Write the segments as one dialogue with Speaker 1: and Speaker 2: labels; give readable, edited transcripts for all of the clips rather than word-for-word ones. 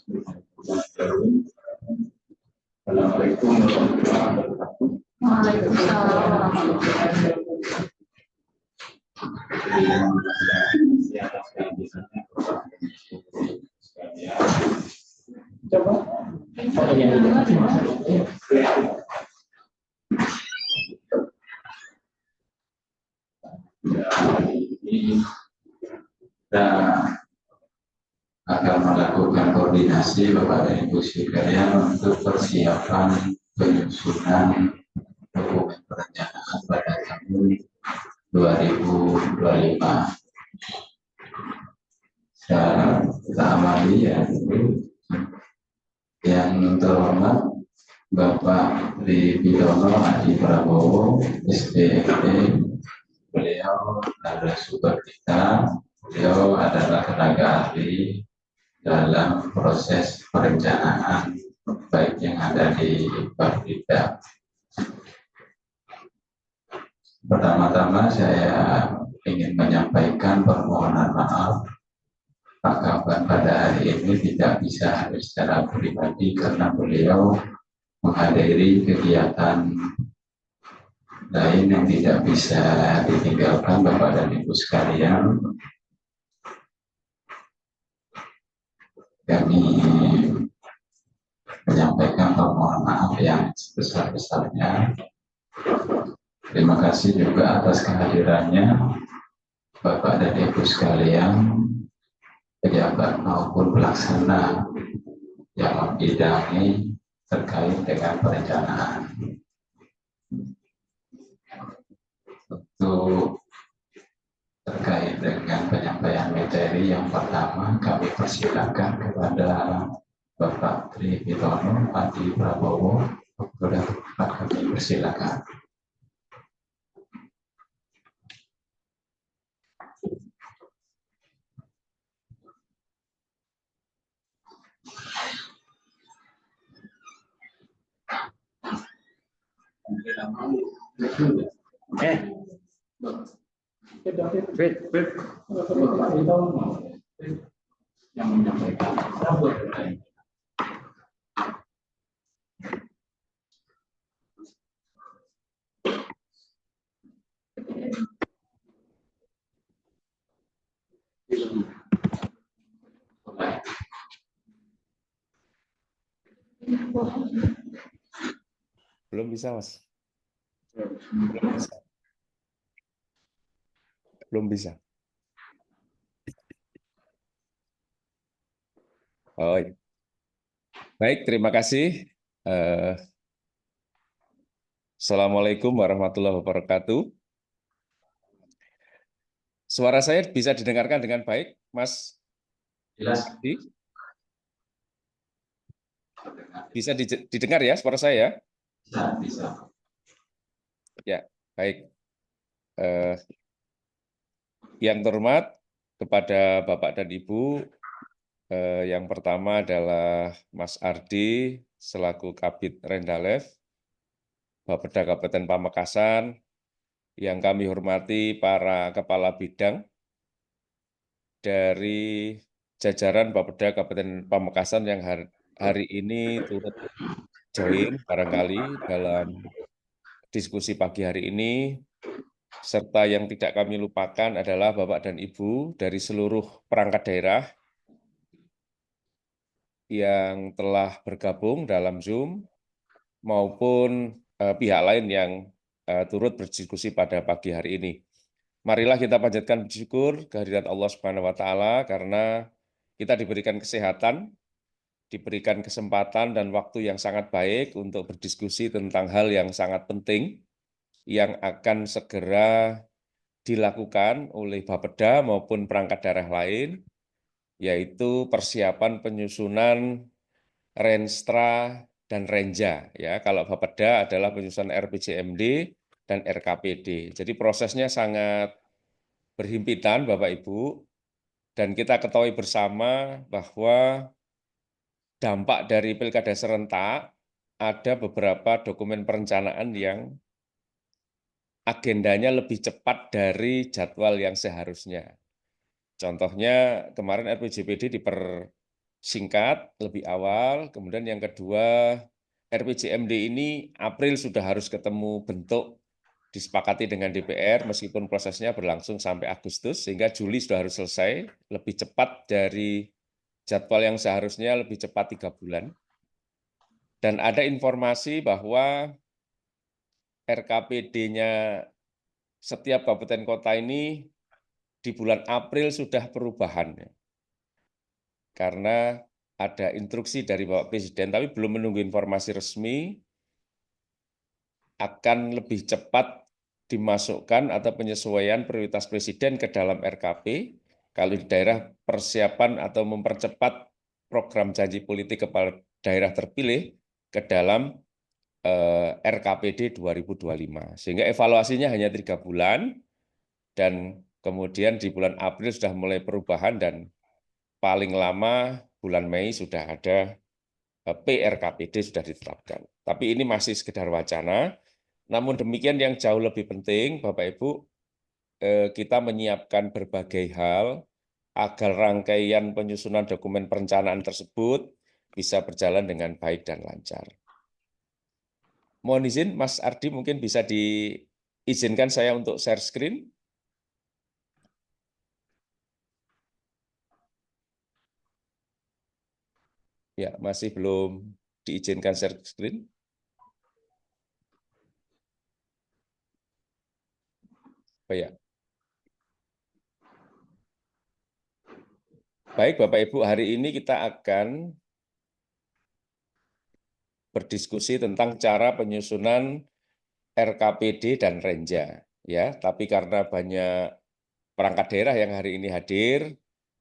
Speaker 1: Assalamualaikum warahmatullahi wabarakatuh.
Speaker 2: Waalaikumsalam warahmatullahi wabarakatuh.
Speaker 1: Coba. Ini kita akan melakukan koordinasi Bapak dan Ibu sekalian untuk persiapan penyusunan dokumen perencanaan pada tahun 2025. Kita amati ya, yang terhormat Bapak Tri Bidono Adi Prabowo, SPLT. Beliau adalah super kita. Beliau adalah tenaga ahli dalam proses perencanaan baik yang ada di Bapeda. Pertama-tama saya ingin menyampaikan permohonan maaf Pak Kaban pada hari ini tidak bisa hadir secara pribadi karena beliau menghadiri kegiatan lain yang tidak bisa ditinggalkan Bapak dan Ibu sekalian. Kami menyampaikan permohonan maaf yang sebesar-besarnya. Terima kasih juga atas kehadirannya Bapak dan Ibu sekalian, pejabat maupun pelaksana yang membidangi terkait dengan perencanaan. Untuk terkait dengan penyampaian materi yang pertama, kami persilakan kepada Bapak Tri Bidono Adi Prabowo. Kepada Bapak kami persilakan. Yang menyampaikan
Speaker 3: Belum bisa, Mas. Belum bisa. Belum bisa. Oh, iya. Baik, terima kasih. Assalamualaikum warahmatullahi wabarakatuh. Suara saya bisa didengarkan dengan baik, Mas?
Speaker 1: jelas.
Speaker 3: Bisa didengar ya suara saya?
Speaker 1: Bisa.
Speaker 3: Ya, baik. Yang terhormat kepada Bapak dan Ibu, yang pertama adalah Mas Ardi selaku Kabid Rendalev, Bapeda Kabupaten Pamekasan, yang kami hormati para kepala bidang dari jajaran Bapeda Kabupaten Pamekasan yang hari ini turut join barangkali dalam diskusi pagi hari ini, serta yang tidak kami lupakan adalah Bapak dan Ibu dari seluruh perangkat daerah yang telah bergabung dalam Zoom maupun pihak lain yang turut berdiskusi pada pagi hari ini. Marilah kita panjatkan bersyukur kehadirat Allah Subhanahu wa taala karena kita diberikan kesehatan, diberikan kesempatan dan waktu yang sangat baik untuk berdiskusi tentang hal yang sangat penting yang akan segera dilakukan oleh Bapeda maupun perangkat daerah lain, yaitu persiapan penyusunan Renstra dan Renja. Ya, kalau Bapeda adalah penyusunan RPJMD dan RKPD. Jadi prosesnya sangat berhimpitan, Bapak Ibu, dan kita ketahui bersama bahwa dampak dari Pilkada serentak ada beberapa dokumen perencanaan yang agendanya lebih cepat dari jadwal yang seharusnya. Contohnya kemarin RPJPD singkat, lebih awal. Kemudian yang kedua, RPJMD ini April sudah harus ketemu bentuk disepakati dengan DPR, meskipun prosesnya berlangsung sampai Agustus, sehingga Juli sudah harus selesai, lebih cepat dari jadwal yang seharusnya lebih cepat 3 bulan. Dan ada informasi bahwa RKPD-nya setiap kabupaten kota ini di bulan April sudah perubahan. Karena ada instruksi dari Bapak Presiden, tapi belum menunggu informasi resmi, akan lebih cepat dimasukkan atau penyesuaian prioritas Presiden ke dalam RKP, kalau di daerah persiapan atau mempercepat program janji politik kepala daerah terpilih ke dalam RKPD 2025. Sehingga evaluasinya hanya 3 bulan, dan kemudian di bulan April sudah mulai perubahan, dan paling lama bulan Mei sudah ada PRKPD sudah ditetapkan. Tapi ini masih sekedar wacana. Namun demikian yang jauh lebih penting, Bapak Ibu, kita menyiapkan berbagai hal agar rangkaian penyusunan dokumen perencanaan tersebut bisa berjalan dengan baik dan lancar. Mohon izin, Mas Ardi, mungkin bisa diizinkan saya untuk share screen. Ya, masih belum diizinkan share screen. Oh ya. Baik, Bapak Ibu, hari ini kita akan berdiskusi tentang cara penyusunan RKPD dan Renja. Ya, tapi karena banyak perangkat daerah yang hari ini hadir,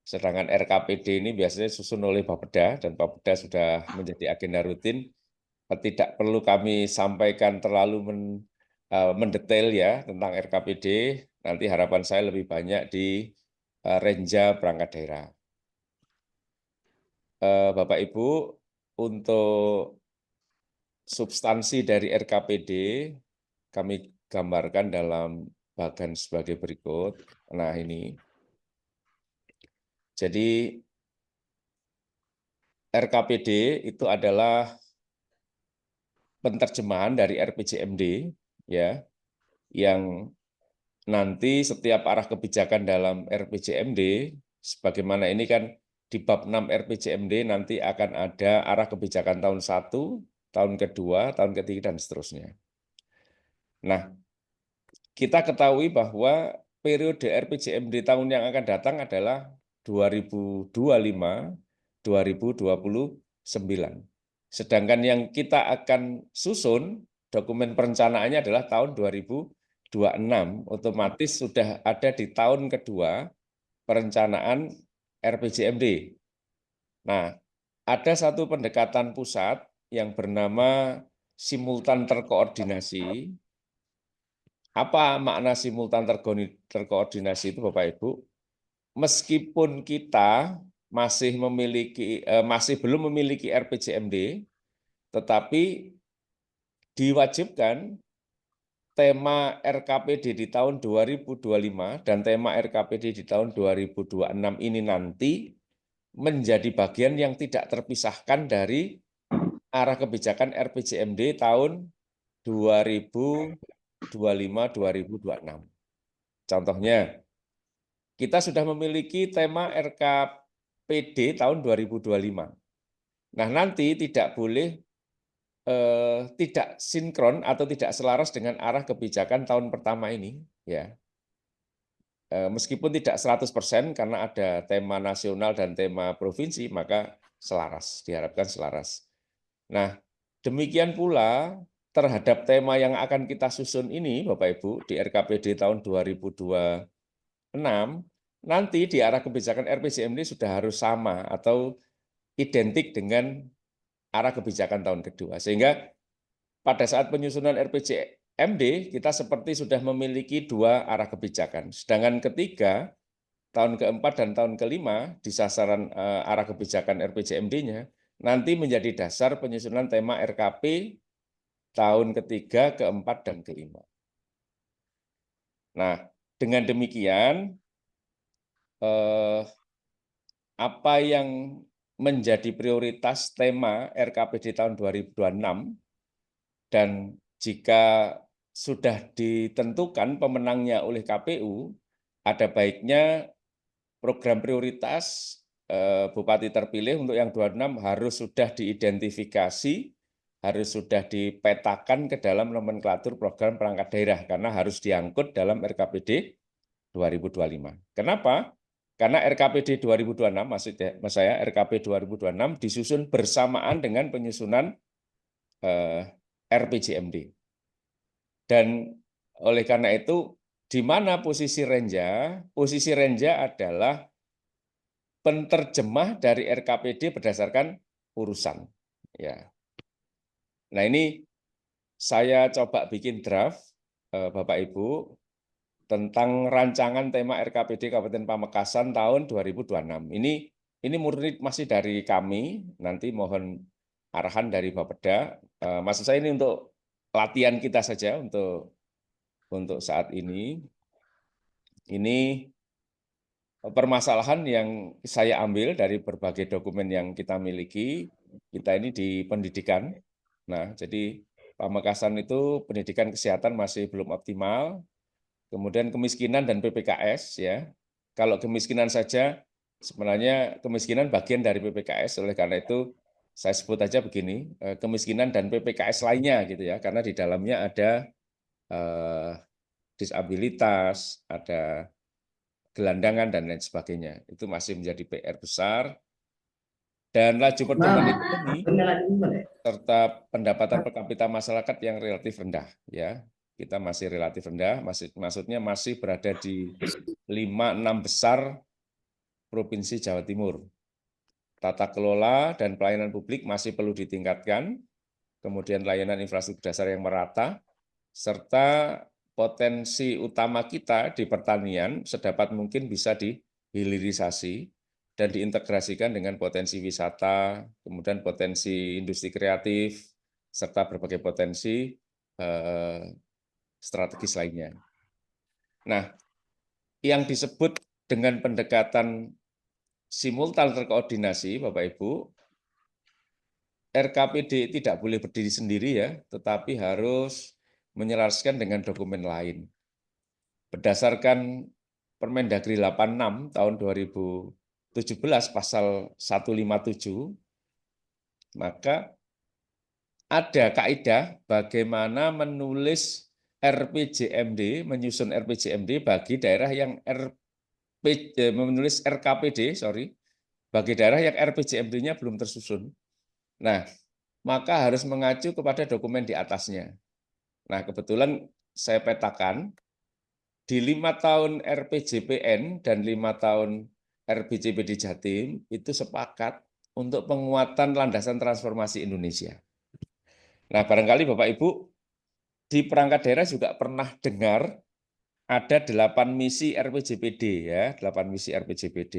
Speaker 3: sedangkan RKPD ini biasanya disusun oleh Bapeda, dan Bapeda sudah menjadi agenda rutin, tidak perlu kami sampaikan terlalu mendetail ya tentang RKPD, nanti harapan saya lebih banyak di Renja perangkat daerah. Bapak Ibu, untuk substansi dari RKPD kami gambarkan dalam bagan sebagai berikut. Nah ini, jadi RKPD itu adalah penerjemahan dari RPJMD, ya, yang nanti setiap arah kebijakan dalam RPJMD, sebagaimana ini kan di bab 6 RPJMD nanti akan ada arah kebijakan tahun 1, tahun kedua, tahun ketiga, dan seterusnya. Nah, kita ketahui bahwa periode RPJMD tahun yang akan datang adalah 2025-2029. Sedangkan yang kita akan susun, dokumen perencanaannya adalah tahun 2026, otomatis sudah ada di tahun kedua perencanaan RPJMD. Nah, ada satu pendekatan pusat yang bernama simultan terkoordinasi. Apa makna simultan terkoordinasi itu, Bapak Ibu? Meskipun kita masih belum memiliki RPJMD, tetapi diwajibkan tema RKPD di tahun 2025 dan tema RKPD di tahun 2026 ini nanti menjadi bagian yang tidak terpisahkan dari arah kebijakan RPJMD tahun 2025-2026. Contohnya, kita sudah memiliki tema RKPD tahun 2025. Nah, nanti tidak boleh tidak sinkron atau tidak selaras dengan arah kebijakan tahun pertama ini, ya. Meskipun tidak 100% karena ada tema nasional dan tema provinsi, maka selaras, diharapkan selaras. Nah, demikian pula terhadap tema yang akan kita susun ini, Bapak Ibu, di RKPD tahun 2026, nanti di arah kebijakan RPJMD sudah harus sama atau identik dengan arah kebijakan tahun kedua. Sehingga pada saat penyusunan RPJMD, kita seperti sudah memiliki 2 arah kebijakan. Sedangkan ketiga, tahun keempat dan tahun kelima, di sasaran arah kebijakan RPJMD-nya, nanti menjadi dasar penyusunan tema RKP tahun ketiga, keempat, dan kelima. Nah, dengan demikian, apa yang menjadi prioritas tema RKPD tahun 2026, dan jika sudah ditentukan pemenangnya oleh KPU, ada baiknya program prioritas Bupati terpilih untuk yang 26 harus sudah diidentifikasi, harus sudah dipetakan ke dalam nomenklatur program perangkat daerah, karena harus diangkut dalam RKPD 2025. Kenapa? Karena RKPD 2026, maksud saya RKP 2026 disusun bersamaan dengan penyusunan RPJMD. Dan oleh karena itu, di mana posisi Renja? Posisi Renja adalah penerjemah dari RKPD berdasarkan urusan. Ya. Nah, ini saya coba bikin draft, Bapak Ibu, tentang rancangan tema RKPD Kabupaten Pamekasan tahun 2026. Ini murni masih dari kami, nanti mohon arahan dari Bapeda. Maksud saya ini untuk latihan kita saja untuk saat ini. Ini permasalahan yang saya ambil dari berbagai dokumen yang kita miliki. Kita ini di pendidikan. Nah, jadi Pamekasan itu pendidikan kesehatan masih belum optimal. Kemudian kemiskinan dan PPKS, ya. Kalau kemiskinan saja, sebenarnya kemiskinan bagian dari PPKS. Oleh karena itu saya sebut aja begini, kemiskinan dan PPKS lainnya gitu ya, karena di dalamnya ada disabilitas, ada gelandangan dan lain sebagainya. Itu masih menjadi PR besar. Dan laju pertumbuhan ekonomi serta pendapatan per kapita masyarakat yang relatif rendah, ya. Kita masih relatif rendah, maksudnya masih berada di 5-6 besar Provinsi Jawa Timur. Tata kelola dan pelayanan publik masih perlu ditingkatkan, kemudian layanan infrastruktur dasar yang merata, serta potensi utama kita di pertanian sedapat mungkin bisa dihilirisasi dan diintegrasikan dengan potensi wisata, kemudian potensi industri kreatif, serta berbagai potensi strategis lainnya. Nah, yang disebut dengan pendekatan simultan terkoordinasi, Bapak Ibu, RKPD tidak boleh berdiri sendiri ya, tetapi harus menyelaraskan dengan dokumen lain. Berdasarkan Permendagri 86 tahun 2017 pasal 157, maka ada kaidah bagaimana menulis RPJMD, menyusun RPJMD bagi daerah yang menulis RKPD, bagi daerah yang RPJMD-nya belum tersusun. Nah, maka harus mengacu kepada dokumen di atasnya. Nah, kebetulan saya petakan di 5 tahun RPJPN dan 5 tahun RPJPD Jatim itu sepakat untuk penguatan landasan transformasi Indonesia. Nah, barangkali Bapak Ibu di perangkat daerah juga pernah dengar ada 8 misi RPJPD ya, 8 misi RPJPD.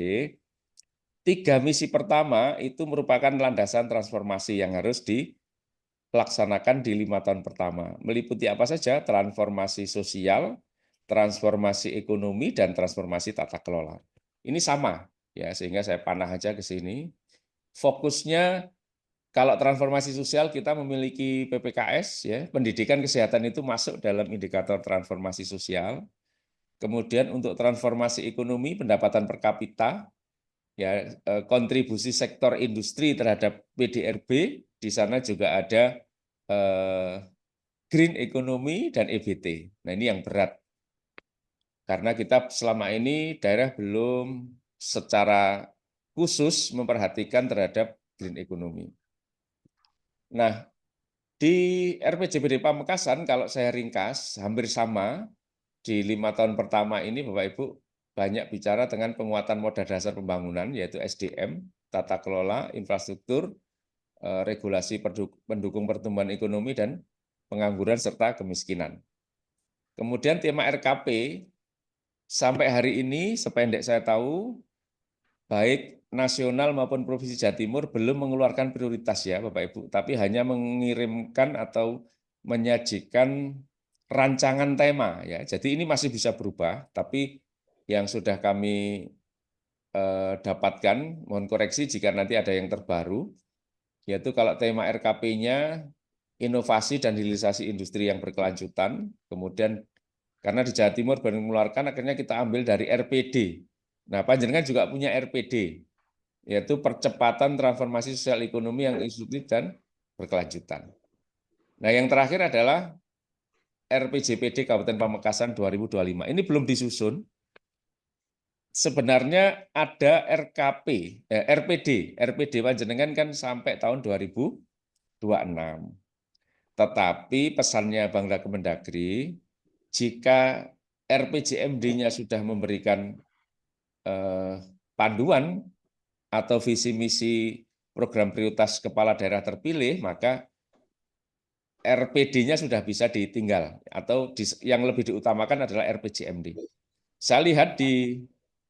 Speaker 3: 3 misi pertama itu merupakan landasan transformasi yang harus dilaksanakan di 5 tahun pertama. Meliputi apa saja? Transformasi sosial, transformasi ekonomi, dan transformasi tata kelola. Ini sama, ya, sehingga saya panah aja ke sini. Fokusnya kalau transformasi sosial kita memiliki PPKS, ya, pendidikan kesehatan itu masuk dalam indikator transformasi sosial. Kemudian untuk transformasi ekonomi, pendapatan per kapita, ya, kontribusi sektor industri terhadap PDRB, di sana juga ada green economy dan EBT. Nah, ini yang berat. Karena kita selama ini daerah belum secara khusus memperhatikan terhadap green economy. Nah, di RPJPD Pamekasan, kalau saya ringkas, hampir sama. Di 5 tahun pertama ini, Bapak Ibu, banyak bicara dengan penguatan modal dasar pembangunan, yaitu SDM, tata kelola, infrastruktur, regulasi pendukung pertumbuhan ekonomi, dan pengangguran serta kemiskinan. Kemudian tema RKP, sampai hari ini, sependek saya tahu, baik nasional maupun Provinsi Jawa Timur belum mengeluarkan prioritas ya Bapak Ibu, tapi hanya mengirimkan atau menyajikan rancangan tema ya. Jadi ini masih bisa berubah, tapi yang sudah kami dapatkan, mohon koreksi jika nanti ada yang terbaru, yaitu kalau tema RKP-nya inovasi dan hilirisasi industri yang berkelanjutan, kemudian karena di Jawa Timur baru mengeluarkan, akhirnya kita ambil dari RPD. Nah, panjenengan juga punya RPD, yaitu percepatan transformasi sosial ekonomi yang inklusif dan berkelanjutan. Nah, yang terakhir adalah RPJPD Kabupaten Pamekasan 2025. Ini belum disusun. Sebenarnya ada RPD panjenengan kan sampai tahun 2026. Tetapi pesannya Bangda Kemendagri, jika RPJMD-nya sudah memberikan panduan atau visi misi program prioritas kepala daerah terpilih, maka RPD-nya sudah bisa ditinggal atau yang lebih diutamakan adalah RPJMD. Saya lihat di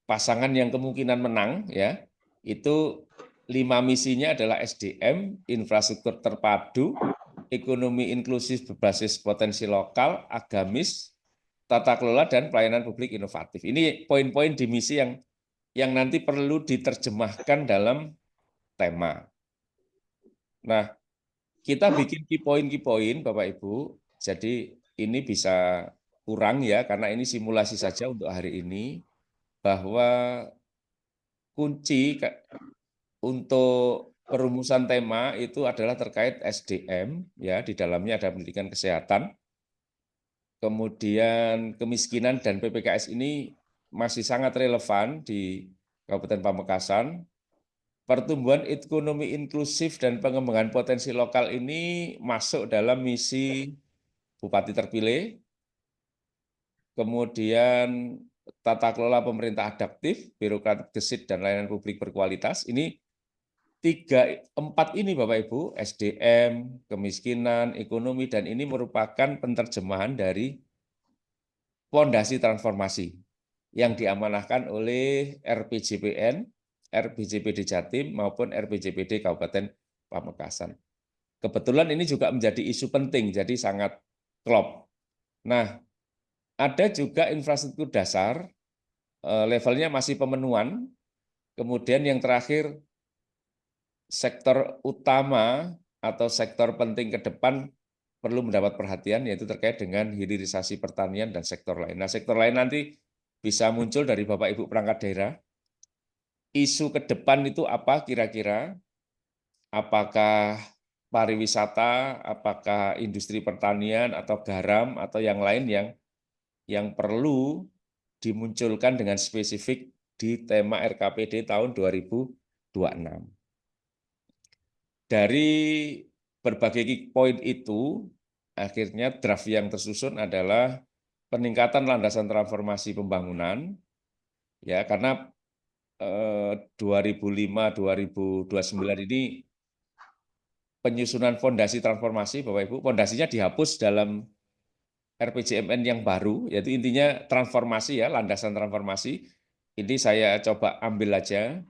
Speaker 3: pasangan yang kemungkinan menang ya, itu 5 misinya adalah SDM, infrastruktur terpadu, ekonomi inklusif berbasis potensi lokal, agamis, tata kelola dan pelayanan publik inovatif. Ini poin-poin di misi yang nanti perlu diterjemahkan dalam tema. Nah, kita bikin key point, Bapak Ibu. Jadi ini bisa kurang ya, karena ini simulasi saja untuk hari ini, bahwa kunci untuk perumusan tema itu adalah terkait SDM, ya di dalamnya ada pendidikan kesehatan, kemudian kemiskinan dan PPKS ini masih sangat relevan di Kabupaten Pamekasan. Pertumbuhan ekonomi inklusif dan pengembangan potensi lokal ini masuk dalam misi Bupati terpilih, kemudian tata kelola pemerintah adaptif, birokratik gesit, dan layanan publik berkualitas. Ini 4 ini Bapak Ibu, SDM, kemiskinan, ekonomi, dan ini merupakan penerjemahan dari fondasi transformasi yang diamanahkan oleh RPJPN, RPJPD Jatim, maupun RPJPD Kabupaten Pamekasan. Kebetulan ini juga menjadi isu penting, jadi sangat klop. Nah, ada juga infrastruktur dasar, levelnya masih pemenuhan, kemudian yang terakhir, sektor utama atau sektor penting ke depan perlu mendapat perhatian, yaitu terkait dengan hilirisasi pertanian dan sektor lain. Nah, sektor lain nanti bisa muncul dari Bapak Ibu perangkat daerah. Isu ke depan itu apa kira-kira? Apakah pariwisata, apakah industri pertanian, atau garam, atau yang lain yang perlu dimunculkan dengan spesifik di tema RKPD tahun 2026. Dari berbagai poin itu, akhirnya draft yang tersusun adalah peningkatan landasan transformasi pembangunan, ya karena 2005-2029 ini penyusunan fondasi transformasi, Bapak Ibu, fondasinya dihapus dalam RPJMN yang baru, yaitu intinya transformasi ya, landasan transformasi. Ini saya coba ambil aja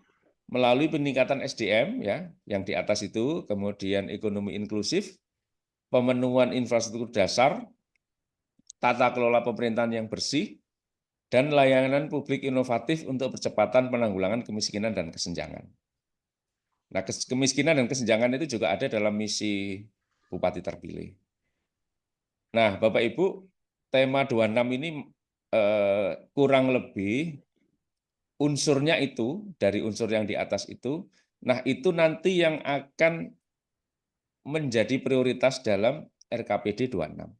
Speaker 3: melalui peningkatan SDM ya, yang di atas itu, kemudian ekonomi inklusif, pemenuhan infrastruktur dasar, tata kelola pemerintahan yang bersih, dan layanan publik inovatif untuk percepatan penanggulangan kemiskinan dan kesenjangan. Nah, kemiskinan dan kesenjangan itu juga ada dalam misi Bupati terpilih. Nah, Bapak Ibu, tema 26 ini kurang lebih unsurnya itu, dari unsur yang di atas itu, nah itu nanti yang akan menjadi prioritas dalam RKPD 26.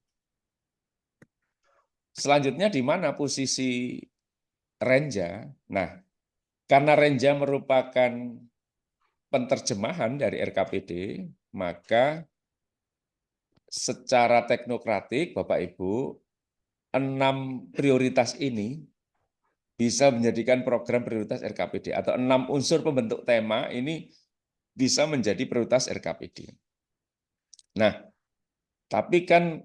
Speaker 3: Selanjutnya di mana posisi Renja? Nah, karena Renja merupakan penerjemahan dari RKPD, maka secara teknokratik, Bapak Ibu, 6 prioritas ini bisa menjadikan program prioritas RKPD, atau 6 unsur pembentuk tema ini bisa menjadi prioritas RKPD. Nah, tapi kan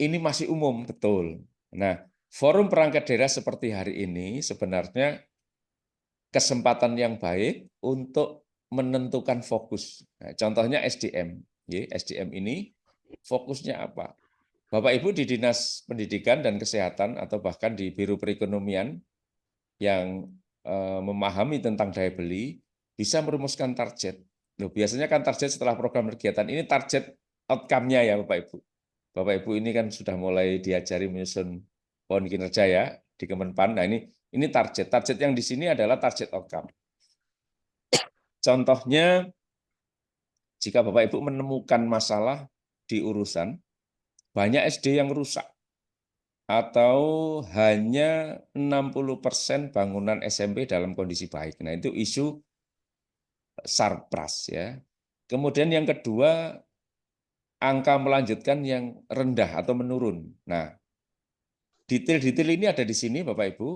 Speaker 3: ini masih umum, betul. Nah, forum perangkat daerah seperti hari ini sebenarnya kesempatan yang baik untuk menentukan fokus. Nah, contohnya SDM. SDM ini fokusnya apa? Bapak Ibu di Dinas Pendidikan dan Kesehatan atau bahkan di Biro Perekonomian yang memahami tentang daya beli, bisa merumuskan target. Loh, biasanya kan target setelah program kegiatan ini target outcome-nya ya Bapak Ibu. Bapak Ibu ini kan sudah mulai diajari menyusun pohon kinerja ya di Kemenpan. Nah ini target. Target yang di sini adalah target outcome. Contohnya, jika Bapak Ibu menemukan masalah di urusan, banyak SD yang rusak, atau hanya 60% bangunan SMP dalam kondisi baik. Nah, itu isu sarpras ya. Kemudian yang kedua, angka melanjutkan yang rendah atau menurun. Nah, detail-detail ini ada di sini Bapak Ibu,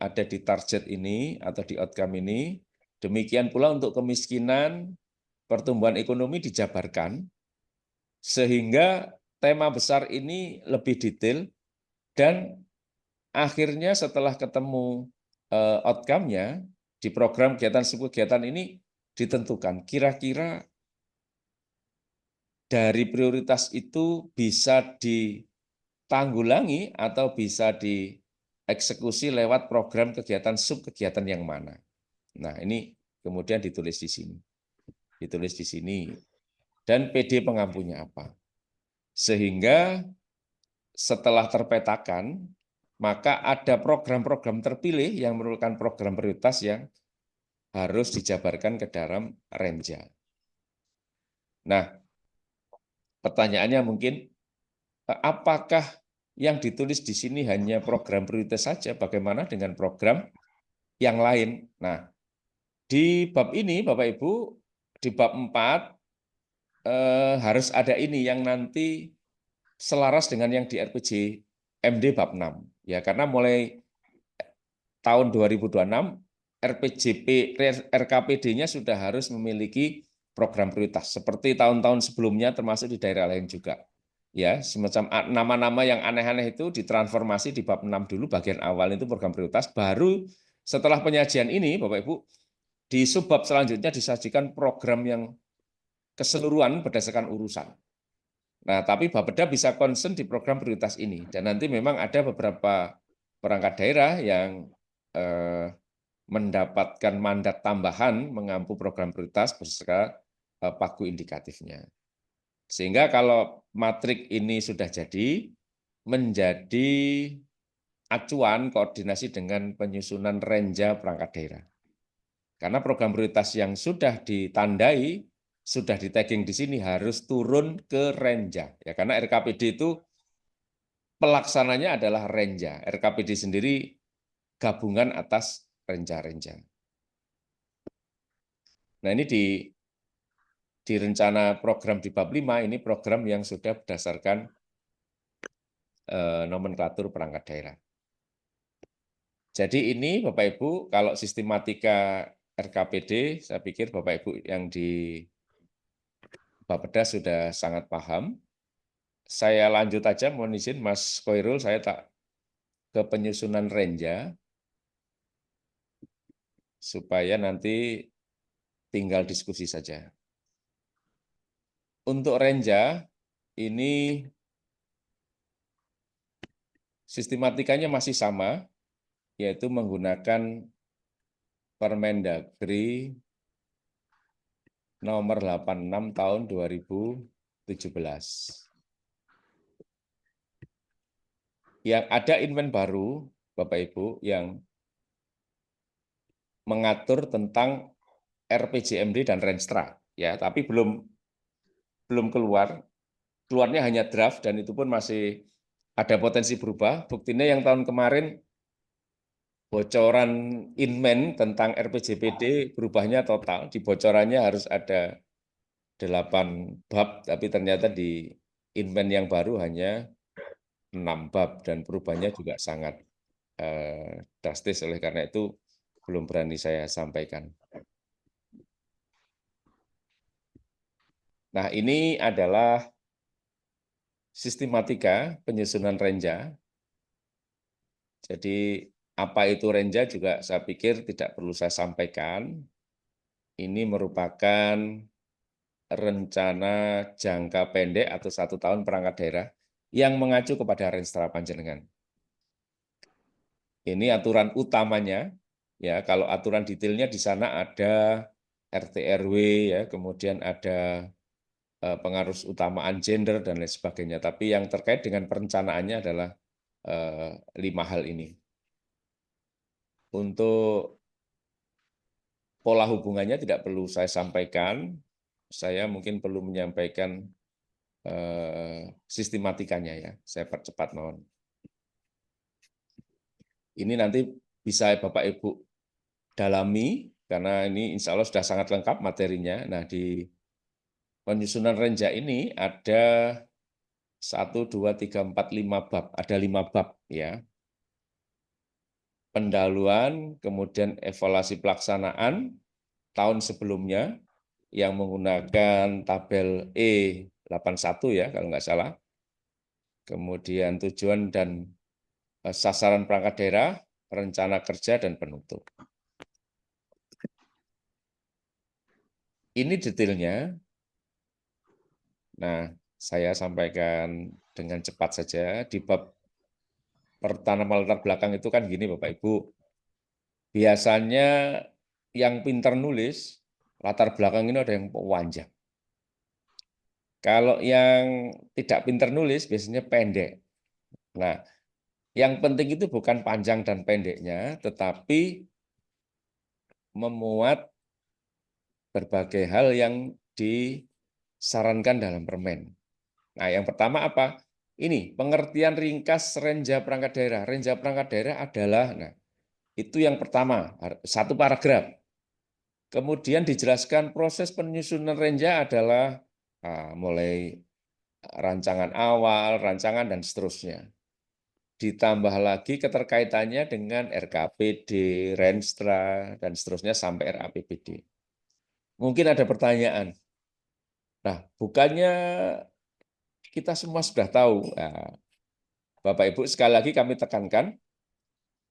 Speaker 3: ada di target ini atau di outcome ini. Demikian pula untuk kemiskinan, pertumbuhan ekonomi dijabarkan, sehingga tema besar ini lebih detail, dan akhirnya setelah ketemu outcome-nya, di program kegiatan ini ditentukan kira-kira dari prioritas itu bisa ditanggulangi atau bisa dieksekusi lewat program kegiatan subkegiatan yang mana. Nah, ini kemudian ditulis di sini. Ditulis di sini. Dan PD pengampunya apa. Sehingga setelah terpetakan, maka ada program-program terpilih yang merupakan program prioritas yang harus dijabarkan ke dalam renja. Nah, pertanyaannya mungkin, apakah yang ditulis di sini hanya program prioritas saja? Bagaimana dengan program yang lain? Nah, di bab ini, Bapak Ibu, di bab 4, harus ada ini yang nanti selaras dengan yang di RPG MD bab 6. Ya, karena mulai tahun 2026, RKPD-nya sudah harus memiliki program prioritas seperti tahun-tahun sebelumnya, termasuk di daerah lain juga. Ya, semacam nama-nama yang aneh-aneh itu ditransformasi di bab 6 dulu, bagian awal itu program prioritas, baru setelah penyajian ini Bapak Ibu, di subbab selanjutnya disajikan program yang keseluruhan berdasarkan urusan. Nah, tapi Bapeda bisa concern di program prioritas ini, dan nanti memang ada beberapa perangkat daerah yang mendapatkan mandat tambahan mengampu program prioritas beserta pagu indikatifnya. Sehingga kalau matrik ini sudah jadi, menjadi acuan koordinasi dengan penyusunan renja perangkat daerah. Karena program prioritas yang sudah ditandai, sudah di-tagging di sini harus turun ke renja. Ya, karena RKPD itu pelaksananya adalah renja. RKPD sendiri gabungan atas renja-renja. Nah, ini di rencana program di bab 5, ini program yang sudah berdasarkan nomenklatur perangkat daerah. Jadi ini Bapak Ibu, kalau sistematika RKPD, saya pikir Bapak Ibu yang di Bapeda sudah sangat paham. Saya lanjut aja, mohon izin Mas Koirul, saya tak ke penyusunan renja, supaya nanti tinggal diskusi saja. Untuk renja, ini sistematikanya masih sama, yaitu menggunakan Permendagri nomor 86 tahun 2017. Yang ada inmen baru, Bapak Ibu, yang mengatur tentang RPJMD dan Renstra, ya, tapi belum keluar. Keluarnya hanya draft, dan itu pun masih ada potensi berubah. Buktinya yang tahun kemarin bocoran inmen tentang RPJPD berubahnya total, di bocorannya harus ada 8 bab, tapi ternyata di inmen yang baru hanya 6 bab, dan perubahannya juga sangat drastis. Oleh karena itu belum berani saya sampaikan. Nah, ini adalah sistematika penyusunan renja. Jadi apa itu renja juga saya pikir tidak perlu saya sampaikan. Ini merupakan rencana jangka pendek atau 1 tahun perangkat daerah yang mengacu kepada Renstra Panjenengan. Ini aturan utamanya Ya, kalau aturan detailnya di sana ada RT RW ya, kemudian ada pengaruh utamaan gender dan lain sebagainya. Tapi yang terkait dengan perencanaannya adalah 5 hal ini. Untuk pola hubungannya tidak perlu saya sampaikan, saya mungkin perlu menyampaikan sistematikanya ya. Saya percepat mohon. Ini nanti bisa Bapak Ibu dalami karena ini insya Allah sudah sangat lengkap materinya. Nah, di penyusunan renja ini ada 1, 2, 3, 4, 5 bab. Ada 5 bab ya. Pendahuluan, kemudian evaluasi pelaksanaan tahun sebelumnya yang menggunakan tabel E81 ya kalau nggak salah. Kemudian tujuan dan sasaran perangkat daerah, rencana kerja dan penutup. Ini detailnya. Nah, saya sampaikan dengan cepat saja. Di bab pertanaman latar belakang itu kan gini Bapak Ibu. Biasanya yang pintar nulis, latar belakang ini ada yang panjang. Kalau yang tidak pintar nulis, biasanya pendek. Nah, yang penting itu bukan panjang dan pendeknya, tetapi memuat berbagai hal yang disarankan dalam permen. Nah, yang pertama apa? Ini pengertian ringkas renja perangkat daerah. Renja perangkat daerah adalah, nah, itu yang pertama, satu paragraf. Kemudian dijelaskan proses penyusunan renja adalah mulai rancangan awal, rancangan, dan seterusnya. Ditambah lagi keterkaitannya dengan RKPD, Renstra, dan seterusnya sampai RAPBD. Mungkin ada pertanyaan, nah bukannya kita semua sudah tahu. Nah, Bapak Ibu, sekali lagi kami tekankan,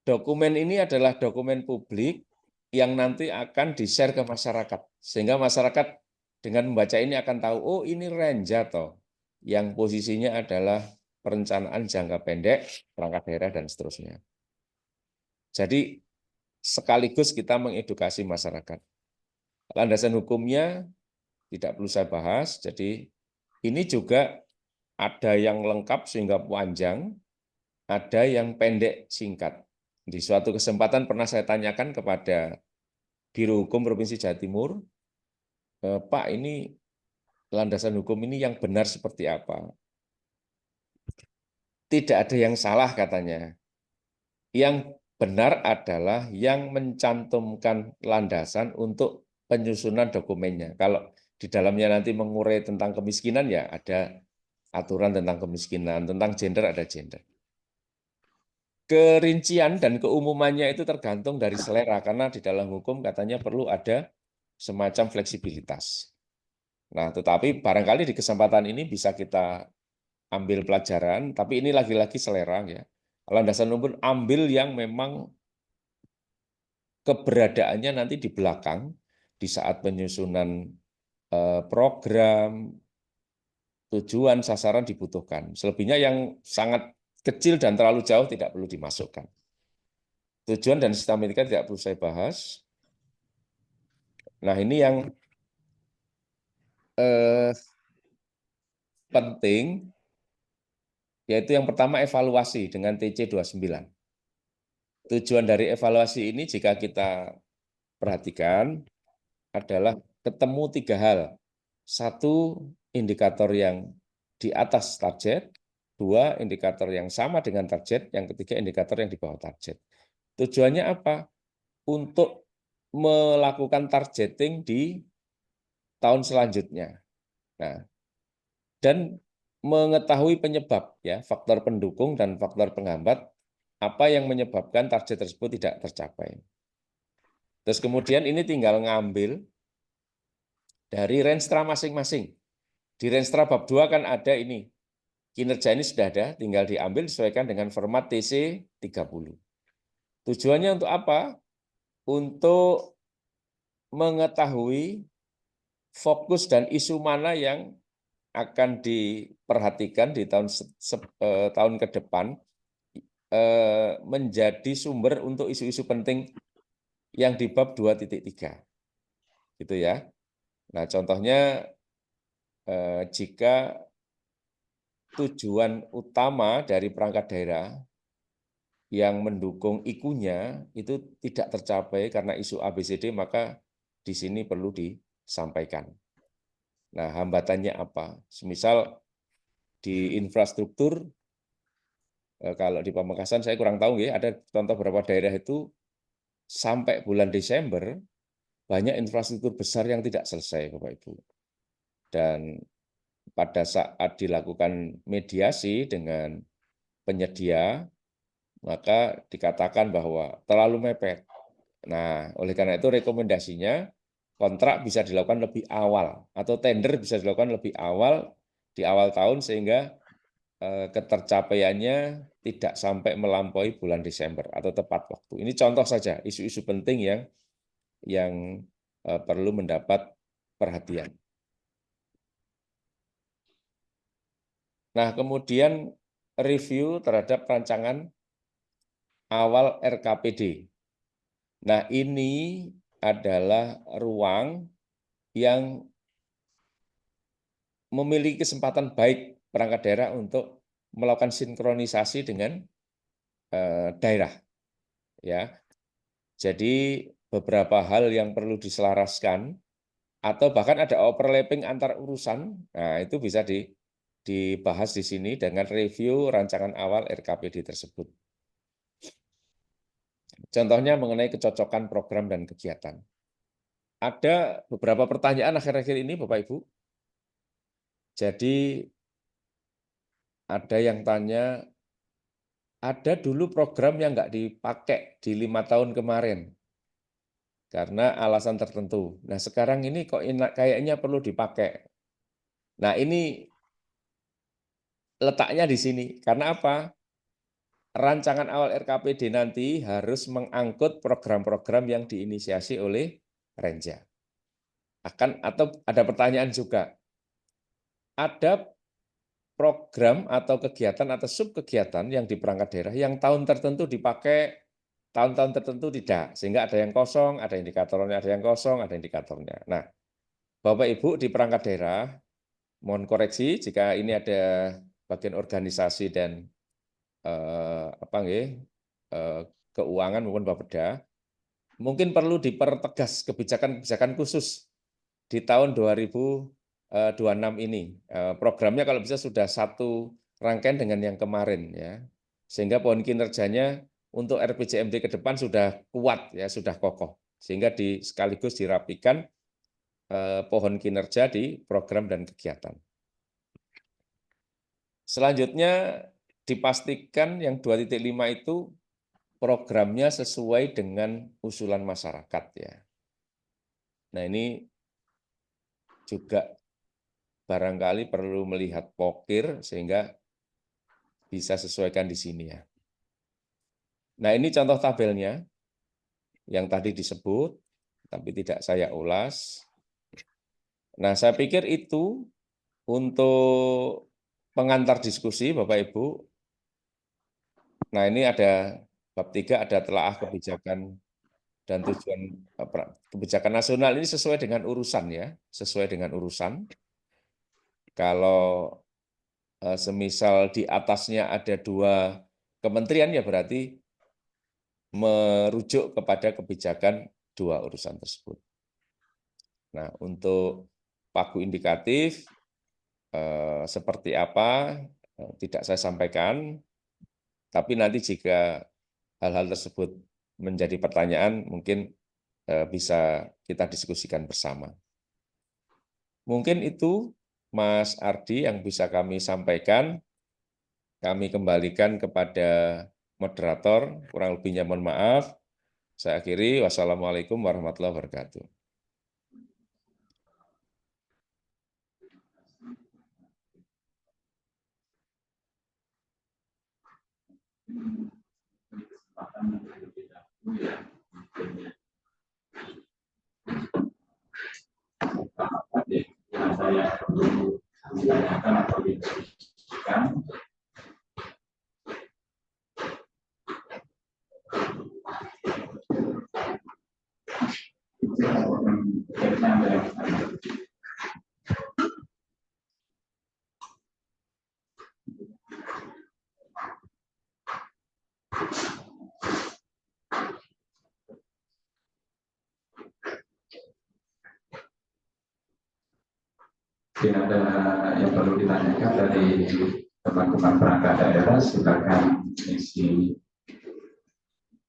Speaker 3: dokumen ini adalah dokumen publik yang nanti akan di-share ke masyarakat. Sehingga masyarakat dengan membaca ini akan tahu, oh ini renja toh, yang posisinya adalah perencanaan jangka pendek, perangkat daerah, dan seterusnya. Jadi sekaligus kita mengedukasi masyarakat. Landasan hukumnya tidak perlu saya bahas, jadi ini juga ada yang lengkap sehingga panjang, ada yang pendek singkat. Di suatu kesempatan pernah saya tanyakan kepada Biro Hukum Provinsi Jawa Timur, Pak ini landasan hukum ini yang benar seperti apa? Tidak ada yang salah katanya. Yang benar adalah yang mencantumkan landasan untuk penyusunan dokumennya. Kalau di dalamnya nanti mengurai tentang kemiskinan, ya ada aturan tentang kemiskinan, tentang gender ada gender. Kerincian dan keumumannya itu tergantung dari selera, karena di dalam hukum katanya perlu ada semacam fleksibilitas. Nah, tetapi barangkali di kesempatan ini bisa kita ambil pelajaran, tapi ini lagi-lagi selera ya. Landasan hukum ambil yang memang keberadaannya nanti di belakang, di saat penyusunan program, tujuan, sasaran dibutuhkan. Selebihnya yang sangat kecil dan terlalu jauh tidak perlu dimasukkan. Tujuan dan sistematika tidak perlu saya bahas. Nah, ini yang penting, yaitu yang pertama evaluasi dengan TC29. Tujuan dari evaluasi ini jika kita perhatikan adalah ketemu 3 hal. 1, indikator yang di atas target, 2, indikator yang sama dengan target, yang ketiga indikator yang di bawah target. Tujuannya apa? Untuk melakukan targeting di tahun selanjutnya. Nah, dan mengetahui penyebab ya, faktor pendukung dan faktor penghambat apa yang menyebabkan target tersebut tidak tercapai. Terus kemudian ini tinggal ngambil dari Renstra masing-masing. Di Renstra bab 2 kan ada ini. Kinerja ini sudah ada, tinggal diambil disesuaikan dengan format TC 30. Tujuannya untuk apa? Untuk mengetahui fokus dan isu mana yang akan diperhatikan di tahun ke depan menjadi sumber untuk isu-isu penting yang di bab 2.3. Gitu ya. Nah, contohnya jika tujuan utama dari perangkat daerah yang mendukung IKU-nya itu tidak tercapai karena isu ABCD, maka di sini perlu disampaikan. Nah, hambatannya apa? Semisal di infrastruktur, kalau di Pamekasan saya kurang tahu ya, ada contoh beberapa daerah itu sampai bulan Desember banyak infrastruktur besar yang tidak selesai, Bapak Ibu. Dan pada saat dilakukan mediasi dengan penyedia, maka dikatakan bahwa terlalu mepet. Nah, oleh karena itu rekomendasinya kontrak bisa dilakukan lebih awal atau tender bisa dilakukan lebih awal di awal tahun sehingga ketercapaiannya tidak sampai melampaui bulan Desember atau tepat waktu. Ini contoh saja isu-isu penting yang perlu mendapat perhatian. Nah, kemudian review terhadap rancangan awal RKPD. Nah, ini adalah ruang yang memiliki kesempatan baik perangkat daerah untuk melakukan sinkronisasi dengan daerah. Ya, jadi beberapa hal yang perlu diselaraskan atau bahkan ada overlapping antar urusan, nah itu bisa dibahas di sini dengan review rancangan awal RKPD tersebut. Contohnya mengenai kecocokan program dan kegiatan. Ada beberapa pertanyaan akhir-akhir ini, Bapak Ibu. Jadi ada yang tanya, ada dulu program yang nggak dipakai di 5 tahun kemarin karena alasan tertentu. Nah, sekarang ini kok kayaknya perlu dipakai. Nah, ini letaknya di sini. Karena apa? Rancangan awal RKPD nanti harus mengangkut program-program yang diinisiasi oleh Renja. Atau ada pertanyaan juga, ada program atau kegiatan atau subkegiatan yang di perangkat daerah yang tahun tertentu dipakai, tahun-tahun tertentu tidak. Sehingga ada yang kosong, ada indikatornya, ada yang kosong, ada indikatornya. Nah, Bapak Ibu di perangkat daerah, mohon koreksi jika ini ada bagian organisasi dan keuangan maupun Bapeda, mungkin perlu dipertegas kebijakan-kebijakan khusus di tahun 2026 ini. Programnya kalau bisa sudah satu rangkaian dengan yang kemarin ya, sehingga pohon kinerjanya untuk RPJMD ke depan sudah kuat ya, sudah kokoh, sehingga sekaligus dirapikan pohon kinerja di program dan kegiatan. Selanjutnya dipastikan yang 2.5 itu programnya sesuai dengan usulan masyarakat ya. Nah, ini juga barangkali perlu melihat pokir sehingga bisa sesuaikan di sini ya. Nah, ini contoh tabelnya yang tadi disebut, tapi tidak saya ulas. Nah, saya pikir itu untuk pengantar diskusi, Bapak Ibu. Nah, ini ada bab 3, ada telaah kebijakan dan tujuan kebijakan nasional ini sesuai dengan urusan ya, sesuai dengan urusan. Kalau semisal di atasnya ada 2 kementerian ya berarti merujuk kepada kebijakan 2 urusan tersebut. Nah, untuk pagu indikatif seperti apa tidak saya sampaikan, tapi nanti jika hal-hal tersebut menjadi pertanyaan mungkin bisa kita diskusikan bersama. Mungkin itu Mas Ardi yang bisa kami sampaikan. Kami kembalikan kepada moderator, kurang lebihnya mohon maaf. Saya akhiri, wassalamualaikum warahmatullahi wabarakatuh.
Speaker 1: Saya perlu menanyakan atau didiskusikan Mungkin ada yang perlu ditanyakan dari teman-teman perangkat daerah, silakan isi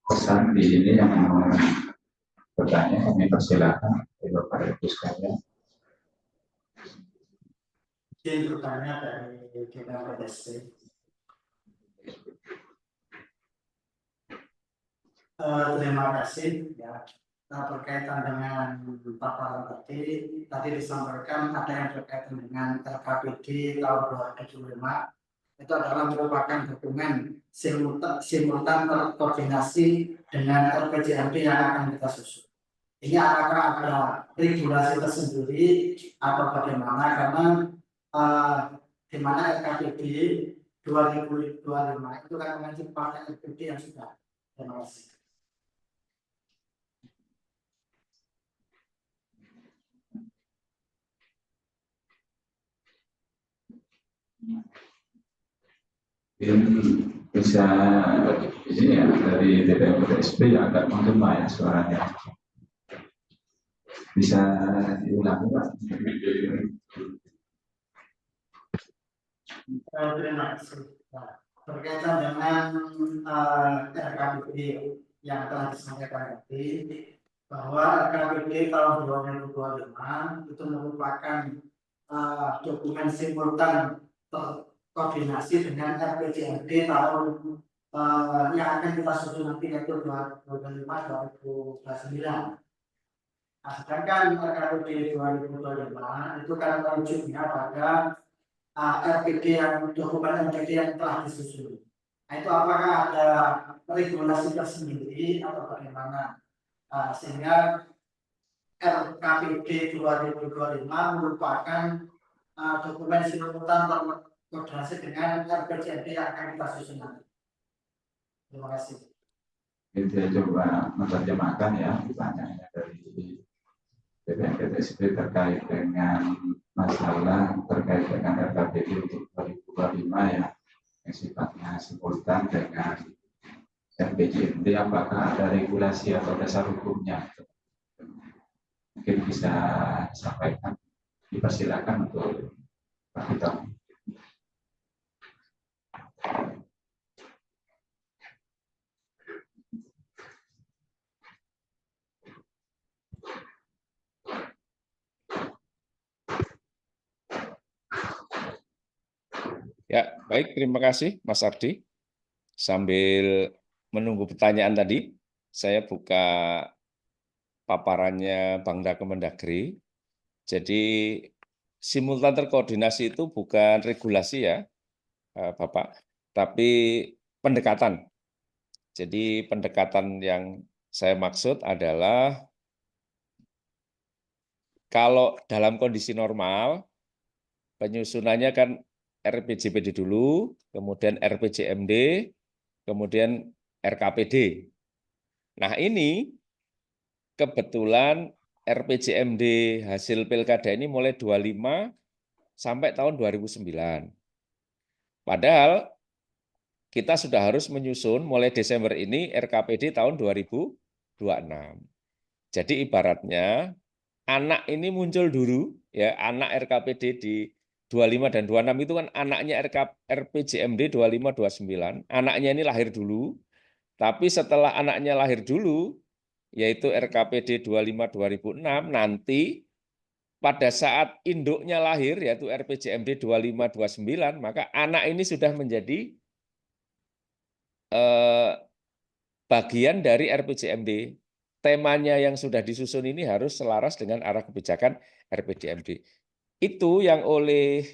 Speaker 1: pesan di ini yang mau bertanya, kami persilakan Bapak Ibu sekalian.
Speaker 4: Izin bertanya dari PDSP. Terima kasih ya. Berkaitan dengan paparan tadi disampaikan ada yang berkaitan dengan RKPD tahun 2025 itu adalah merupakan dokumen simultan terkoordinasi dengan RPJMD yang akan kita susun. Ini apakah ada regulasi tersendiri atau bagaimana? Karena di mana RKPD 2025 itu kan mengacu pada RPD yang sudah. Terima kasih.
Speaker 1: Bisa ini ya dari DPRSP ya agak menggema ya suaranya. Bisa diulangi Pak?
Speaker 4: Terima kasih. Berkaitan dengan RKPD yang telah disampaikan tadi, bahwa RKPD tahun 2025 itu merupakan dokumen simultan terkoordinasi dengan RPJMD tahun yang akan kita susun nanti yaitu 2025-2029. Nah, sedangkan RKPD 2025 itu kan merujuknya pada RPD yang dokumen RPD yang telah disusun. Nah, itu apakah ada regulasi tersendiri atau bagaimana? Sehingga RKPD 2025 merupakan dokumen simultan terkoordinasi dengan RPJMD yang akan kita susun nanti. Terima kasih.
Speaker 1: Kita coba menerjemahkan ya pertanyaannya dari BPNPTSP terkait dengan masalah terkait dengan RKPD untuk 2025 ya, yang sifatnya simultan dengan RPJMD, apakah ada regulasi atau dasar hukumnya? Mungkin bisa disampaikan, dipersilakan untuk Pak Vito.
Speaker 3: Ya, baik, terima kasih Mas Ardi. Sambil menunggu pertanyaan tadi, saya buka paparannya Bangda Kemendagri. Jadi simultan terkoordinasi itu bukan regulasi ya, Bapak, tapi pendekatan. Jadi pendekatan yang saya maksud adalah kalau dalam kondisi normal, penyusunannya kan RPJPD dulu, kemudian RPJMD, kemudian RKPD. Nah ini kebetulan RPJMD hasil pilkada ini mulai 25 sampai tahun 2009. Padahal kita sudah harus menyusun mulai Desember ini RKPD tahun 2026. Jadi ibaratnya anak ini muncul dulu, ya anak RKPD di 25 dan 26 itu kan anaknya RPJMD 25-29, anaknya ini lahir dulu, tapi setelah anaknya lahir dulu, yaitu RKPD 25-2006, nanti pada saat induknya lahir, yaitu RPJMD 25-29, maka anak ini sudah menjadi bagian dari RPJMD. Temanya yang sudah disusun ini harus selaras dengan arah kebijakan RPJMD. Itu yang oleh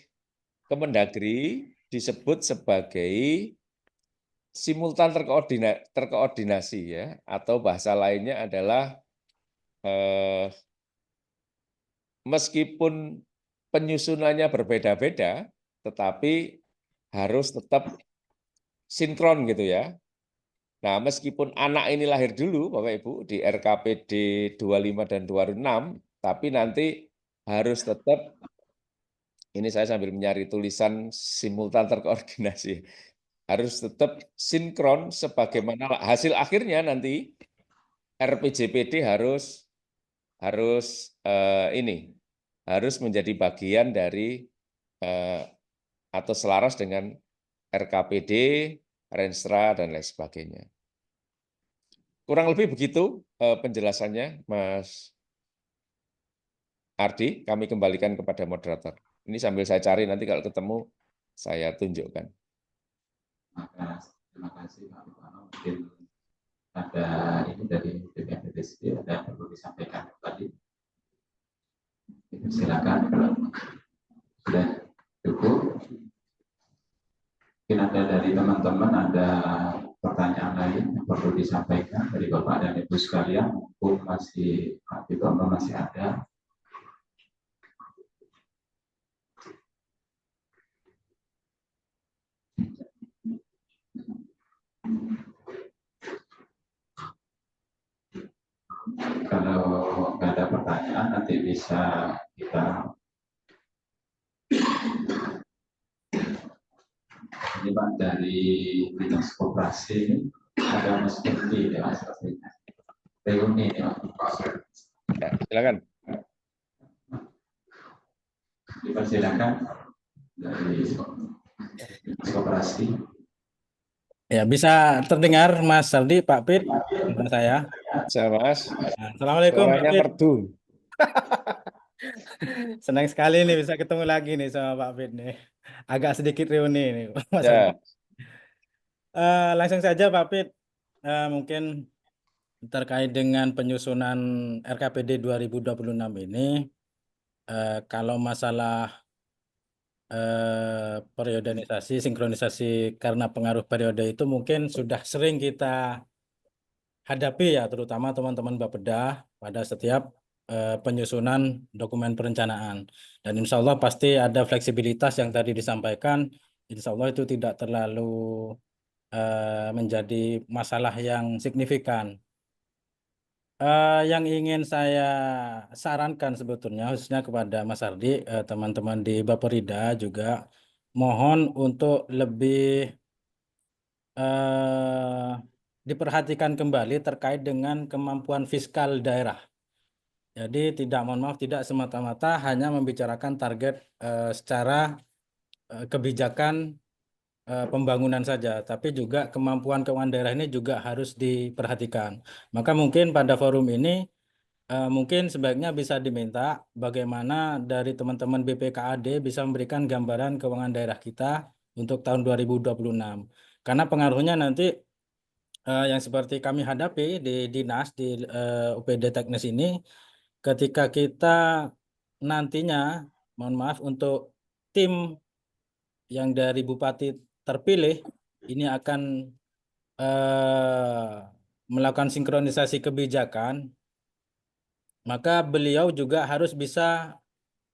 Speaker 3: Kemendagri disebut sebagai simultan terkoordinasi ya, atau bahasa lainnya adalah meskipun penyusunannya berbeda-beda, tetapi harus tetap sinkron gitu ya. Nah, meskipun anak ini lahir dulu, Bapak Ibu, di RKPD 25 dan 26, tapi nanti harus tetap, ini saya sambil mencari tulisan simultan terkoordinasi, harus tetap sinkron sebagaimana hasil akhirnya nanti RPJPD harus ini harus menjadi bagian dari atau selaras dengan RKPD, Renstra, dan lain sebagainya. Kurang lebih begitu penjelasannya, Mas Ardi. Kami kembalikan kepada moderator. Ini sambil saya cari, nanti kalau ketemu saya tunjukkan.
Speaker 1: Terima kasih Pak Rifano. Mungkin ada ini dari BPNPTSD, ada yang perlu disampaikan tadi. Silakan kalau sudah cukup. Mungkin ada dari teman-teman ada pertanyaan lain yang perlu disampaikan dari Bapak dan Ibu sekalian, maupun masih Pak Bitono masih ada. Kalau nggak ada pertanyaan, nanti bisa kita ini Pak dari Dinas Koperasi ada Mas Dendi ya Mas sepertinya. Reuni ya Pak.
Speaker 3: Ya, silakan.
Speaker 1: Dipersilakan dari Dinas Koperasi.
Speaker 5: Ya, bisa terdengar Mas Saldi, Pak Pit, dengan saya.
Speaker 3: Saya Mas.
Speaker 5: Assalamualaikum, Pak
Speaker 3: Suaranya
Speaker 5: Pit.
Speaker 3: merdu.
Speaker 5: Senang sekali nih bisa ketemu lagi nih sama Pak Pit nih. Agak sedikit reuni nih, Mas
Speaker 3: Ya.
Speaker 5: Saldi. Langsung saja Pak Pit, mungkin terkait dengan penyusunan RKPD 2026 ini, kalau masalah periodanisasi, sinkronisasi karena pengaruh periode itu mungkin sudah sering kita hadapi ya, terutama teman-teman Bapeda pada setiap penyusunan dokumen perencanaan. Dan insya Allah pasti ada fleksibilitas yang tadi disampaikan, insya Allah itu tidak terlalu menjadi masalah yang signifikan. Yang ingin saya sarankan sebetulnya khususnya kepada Mas Ardi, teman-teman di Bapperida juga mohon untuk lebih diperhatikan kembali terkait dengan kemampuan fiskal daerah. Jadi mohon maaf, tidak semata-mata hanya membicarakan target secara kebijakan pembangunan saja, tapi juga kemampuan keuangan daerah ini juga harus diperhatikan. Maka mungkin pada forum ini mungkin sebaiknya bisa diminta bagaimana dari teman-teman BPKAD bisa memberikan gambaran keuangan daerah kita untuk tahun 2026. Karena pengaruhnya nanti yang seperti kami hadapi di dinas, di UPD Teknis ini, ketika kita nantinya, mohon maaf, untuk tim yang dari Bupati terpilih, ini akan melakukan sinkronisasi kebijakan, maka beliau juga harus bisa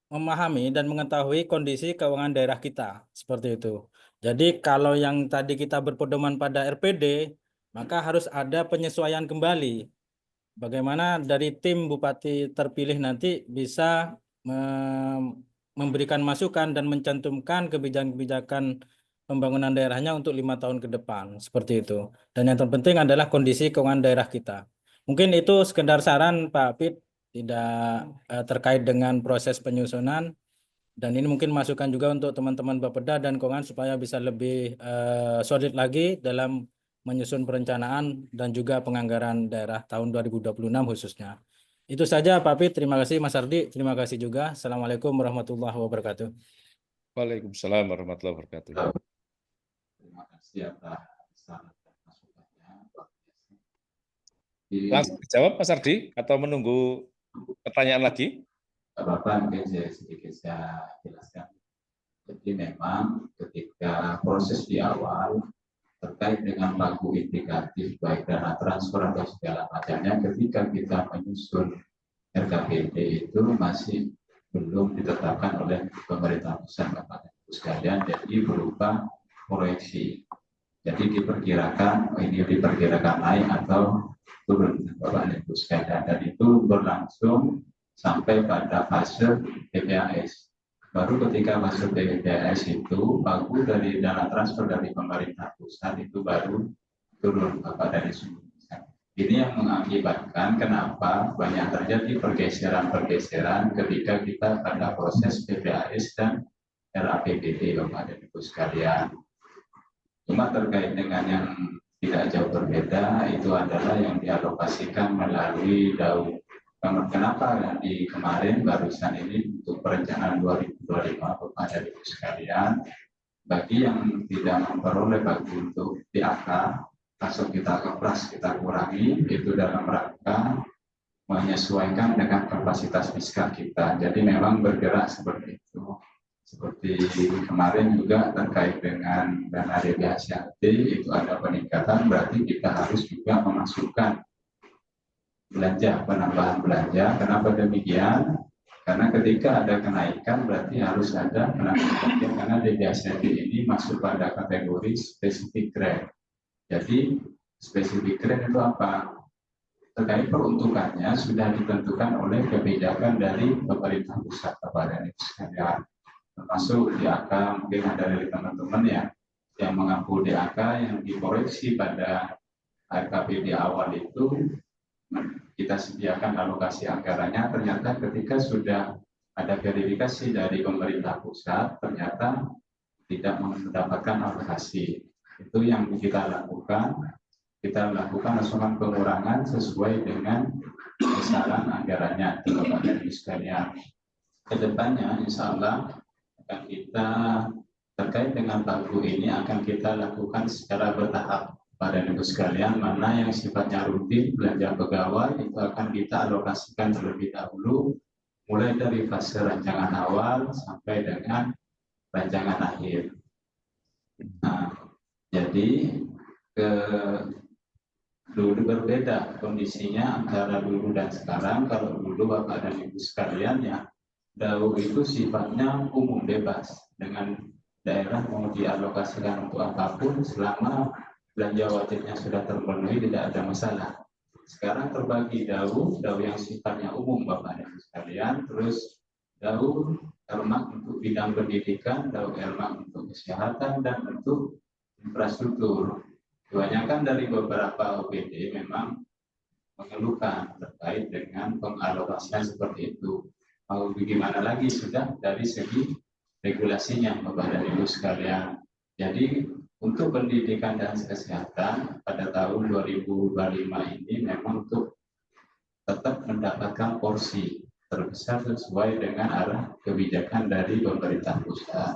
Speaker 5: memahami dan mengetahui kondisi keuangan daerah kita, seperti itu. Jadi kalau yang tadi kita berpedoman pada RPD, maka harus ada penyesuaian kembali. Bagaimana dari tim Bupati terpilih nanti bisa memberikan masukan dan mencantumkan kebijakan-kebijakan pembangunan daerahnya untuk 5 tahun ke depan, seperti itu. Dan yang terpenting adalah kondisi keuangan daerah kita. Mungkin itu sekedar saran Pak Pit, tidak terkait dengan proses penyusunan. Dan ini mungkin masukan juga untuk teman-teman Bapeda dan keuangan supaya bisa lebih solid lagi dalam menyusun perencanaan dan juga penganggaran daerah tahun 2026 khususnya. Itu saja Pak Pit, terima kasih Mas Ardi, terima kasih juga. Assalamualaikum warahmatullahi wabarakatuh.
Speaker 3: Waalaikumsalam warahmatullahi wabarakatuh.
Speaker 1: Terima kasih atas saran dan masukannya.
Speaker 3: Langsung dijawab Mas Ardi atau menunggu pertanyaan lagi?
Speaker 1: Bapak mungkin sedikit saya jelaskan. Jadi memang ketika proses di awal terkait dengan pagu indikatif baik dana transfer atau segala macamnya, ketika kita menyusun RKPD itu masih belum ditetapkan oleh pemerintah pusat Bapak dan Ibu sekalian, jadi berupa proyeksi. Jadi diperkirakan ini diperkirakan naik atau turun Bapak dan Ibu sekalian, dan itu berlangsung sampai pada fase PPAS. Baru ketika masuk PPAS itu pagu dari dana transfer dari pemerintah pusat itu baru turun Bapak dari Ibu. Ini yang mengakibatkan kenapa banyak terjadi pergeseran-pergeseran ketika kita pada proses PPAS dan RAPBD, Bapak dan Ibu sekalian. Cuma terkait dengan yang tidak jauh berbeda, itu adalah yang dialokasikan melalui DAU. Kenapa di kemarin barusan ini untuk perencanaan 2025, Bapak dan Ibu sekalian, bagi yang tidak memperoleh bagi untuk DAK, langsung kita kepras, kita kurangi, itu dalam rangka menyesuaikan dengan kapasitas fiskal kita. Jadi memang bergerak seperti itu. Seperti kemarin juga terkait dengan dana deviasi itu ada peningkatan, berarti kita harus juga memasukkan belanja, penambahan belanja. Kenapa demikian? Karena ketika ada kenaikan berarti harus ada penambahan belanja, karena deviasi ini masuk pada kategori spesifik grade. Jadi spesifik grade itu apa? Terkait peruntukannya sudah ditentukan oleh kebijakan dari pemerintah pusat, kepada sekalian. Termasuk DAK, mungkin ada dari teman-teman ya yang mengampu DAK yang dikoreksi pada RKPD awal itu, kita sediakan alokasi anggarannya, ternyata ketika sudah ada verifikasi dari pemerintah pusat ternyata tidak mendapatkan alokasi. Itu yang kita lakukan asuhan pengurangan sesuai dengan besaran anggarannya, Bapak dan Ibu sekalian. Kedepannya insya Allah akan kita terkait dengan pagu ini akan kita lakukan secara bertahap pada ibu sekalian, mana yang sifatnya rutin belanja pegawai itu akan kita alokasikan terlebih dahulu mulai dari fase rancangan awal sampai dengan rancangan akhir. Nah, jadi dulu berbeda kondisinya antara dulu dan sekarang. Kalau dulu Bapak dan Ibu sekalian ya DAU itu sifatnya umum bebas, dengan daerah mau dialokasikan untuk apapun selama belanja wajibnya sudah terpenuhi tidak ada masalah. Sekarang terbagi DAU yang sifatnya umum Bapak dan Ibu sekalian, terus DAU ERMAK untuk bidang pendidikan, DAU ERMAK untuk kesehatan dan untuk infrastruktur. Kebanyakan dari beberapa OPD memang mengeluhkan terkait dengan pengalokasian seperti itu. Mau bagaimana lagi sudah dari segi regulasinya, Bapak dan Ibu sekalian. Jadi untuk pendidikan dan kesehatan pada tahun 2025 ini memang untuk tetap mendapatkan porsi terbesar sesuai dengan arah kebijakan dari pemerintah pusat.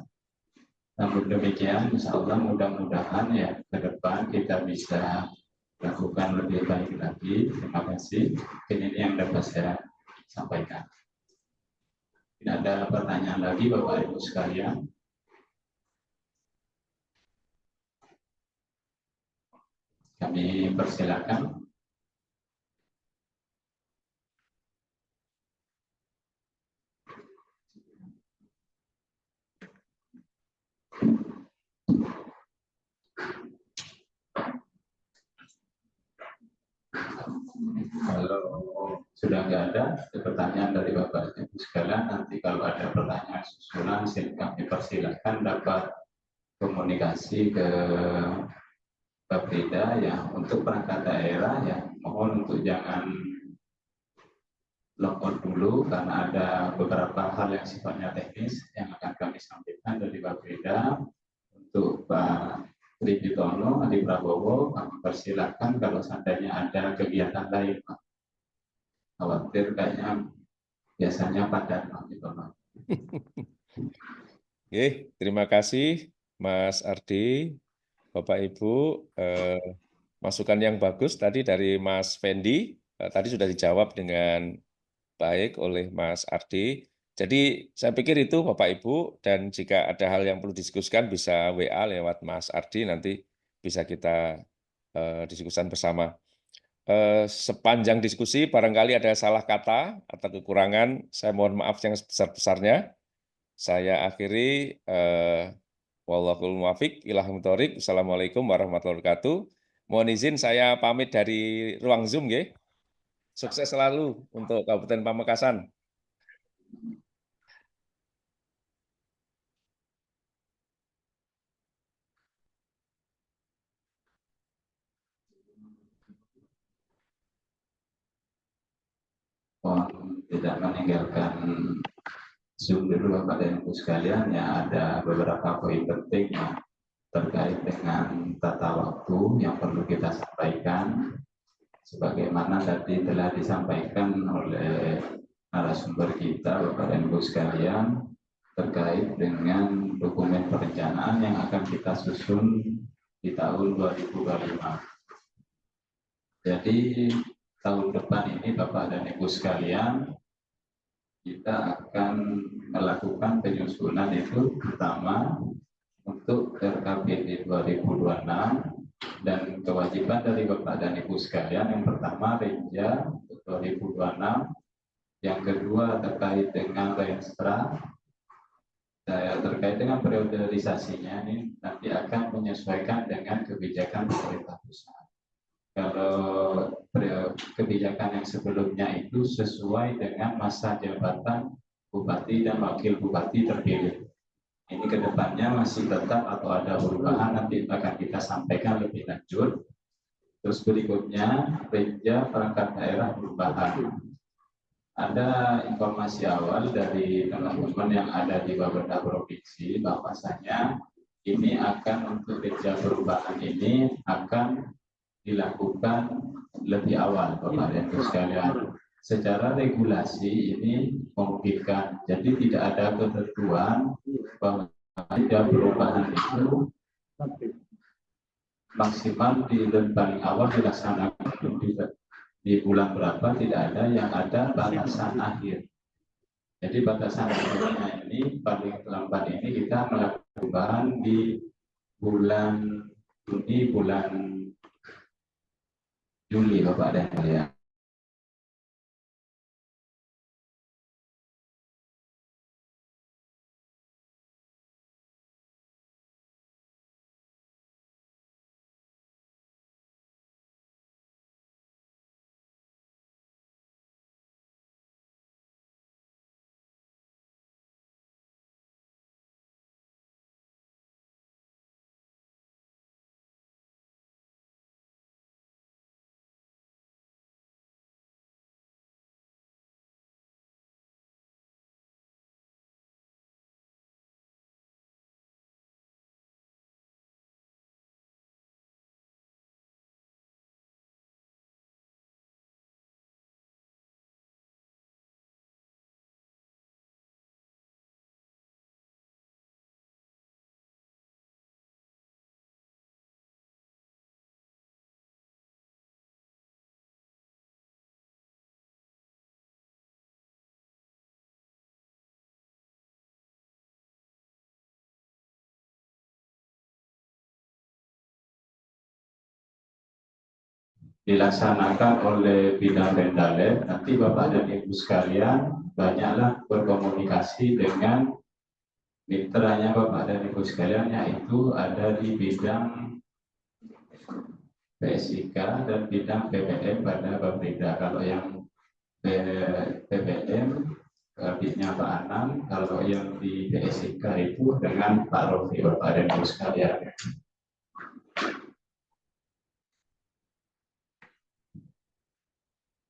Speaker 1: Namun demikian, insya Allah mudah-mudahan ya ke depan kita bisa lakukan lebih baik lagi. Terima kasih. Ini yang dapat saya sampaikan. Tidak ada pertanyaan lagi Bapak Ibu sekalian. Kami persilakan. Kalau sudah nggak ada pertanyaan dari Bapak Ibu sekalian, nanti kalau ada pertanyaan susulan, kami persilakan dapat komunikasi ke Baprida ya. Untuk perangkat daerah ya, mohon untuk jangan logout dulu karena ada beberapa hal yang sifatnya teknis yang akan kami sampaikan dari Baprida. Untuk Pak Tribitono Adi Prabowo, kami persilakan kalau seandainya ada kegiatan lain, Pak. Khawatir kayaknya biasanya padat, Pak Tribitono.
Speaker 3: Oke, terima kasih Mas Ardi, Bapak Ibu. Masukan yang bagus tadi dari Mas Fendi, tadi sudah dijawab dengan baik oleh Mas Ardi. Jadi saya pikir itu Bapak Ibu, dan jika ada hal yang perlu diskusikan bisa WA lewat Mas Ardi, nanti bisa kita diskusikan bersama. Sepanjang diskusi barangkali ada salah kata atau kekurangan, saya mohon maaf yang sebesar-besarnya. Saya akhiri, wallahul muwaffiq ila thoriq. Assalamualaikum warahmatullahi wabarakatuh. Mohon izin saya pamit dari ruang Zoom, nggih. Sukses selalu untuk Kabupaten Pamekasan.
Speaker 1: mohon tidak meninggalkan Zoom dulu Bapak dan Ibu sekalian, ya ada beberapa poin penting yang terkait dengan tata waktu yang perlu kita sampaikan, sebagaimana tadi telah disampaikan oleh narasumber kita Bapak dan Ibu sekalian terkait dengan dokumen perencanaan yang akan kita susun di tahun 2025. Jadi tahun depan ini Bapak dan Ibu sekalian, kita akan melakukan penyusunan itu pertama untuk RKPD 2026 dan kewajiban dari Bapak dan Ibu sekalian, yang pertama Renja 2026, yang kedua terkait dengan Renstra, terkait dengan priorisasinya ini nanti akan menyesuaikan dengan kebijakan pemerintah pusat. Kalau kebijakan yang sebelumnya itu sesuai dengan masa jabatan bupati dan wakil bupati terpilih. Ini kedepannya masih tetap atau ada perubahan, nanti akan kita sampaikan lebih lanjut. Terus berikutnya, Renja perangkat daerah perubahan. Ada informasi awal dari teman-teman yang ada di beberapa provinsi, bahwasanya ini akan untuk Renja perubahan ini akan dilakukan lebih awal Bapak dan Ibu sekalian. Secara regulasi ini memungkinkan, jadi tidak ada ketentuan bahwa ada perubahan itu maksimal di paling awal dilaksanakan di bulan berapa, tidak ada, yang ada batasan akhir. Jadi batasan akhirnya ini paling lambat ini kita melakukan perubahan di bulan Juni, bulan Juli Bapak dan Ibu. Dilaksanakan oleh bidang Rendalet, nanti Bapak dan Ibu sekalian banyaklah berkomunikasi dengan mitranya Bapak dan Ibu sekalian, yaitu ada di bidang PSIK dan bidang PPM pada Bapeda. Kalau yang PPM kabitnya Pak Anam, kalau yang di PSIK itu dengan Pak Rofi Bapak dan Ibu sekalian.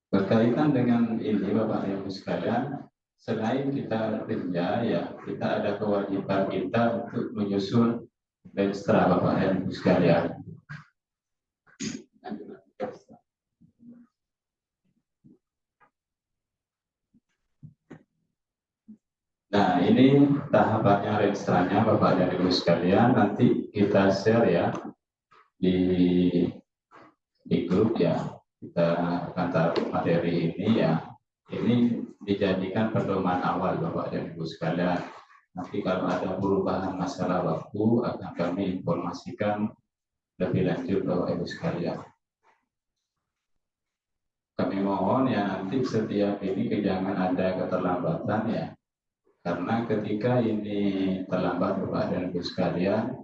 Speaker 1: Berkaitan dengan ini Bapak dan Ibu sekalian, selain kita Renja, ya kita ada kewajiban kita untuk menyusun Renstra Bapak dan Ibu sekalian. Nah ini tahapannya Renstranya Bapak dan Ibu sekalian, nanti kita share ya di grup ya. Kita akan taruh materi ini ya, ini dijadikan pedoman awal Bapak dan Ibu sekalian. Nanti kalau ada perubahan masalah waktu akan kami informasikan lebih lanjut Bapak Ibu sekalian. Kami mohon ya nanti setiap ini jangan ada keterlambatan ya, karena ketika ini terlambat Bapak dan Ibu sekalian,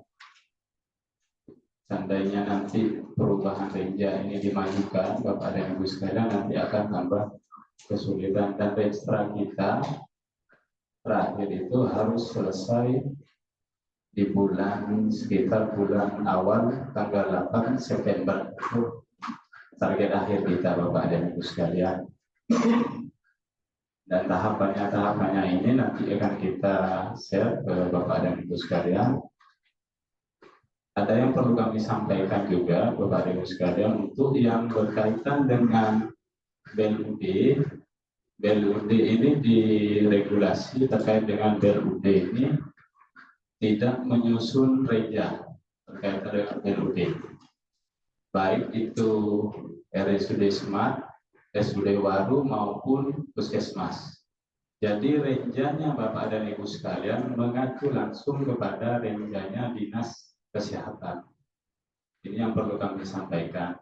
Speaker 1: seandainya nanti perubahan Renja ini dimajukan Bapak dan Ibu sekalian, nanti akan tambah kesulitan, dan Renstra kita terakhir itu harus selesai di bulan sekitar bulan awal tanggal 8 September itu target akhir kita Bapak dan Ibu sekalian. Dan tahapannya ini nanti akan kita share ke Bapak dan Ibu sekalian. Ada yang perlu kami sampaikan juga Bapak dan Ibu sekalian untuk yang berkaitan dengan BLUD. BLUD ini diregulasi terkait dengan BLUD ini tidak menyusun reja terkait dengan BLUD. Baik itu RSUD Smart, SUD Waru maupun Puskesmas. Jadi renjanya Bapak dan Ibu sekalian mengacu langsung kepada renjanya Dinas Kesehatan. Ini yang perlu kami sampaikan.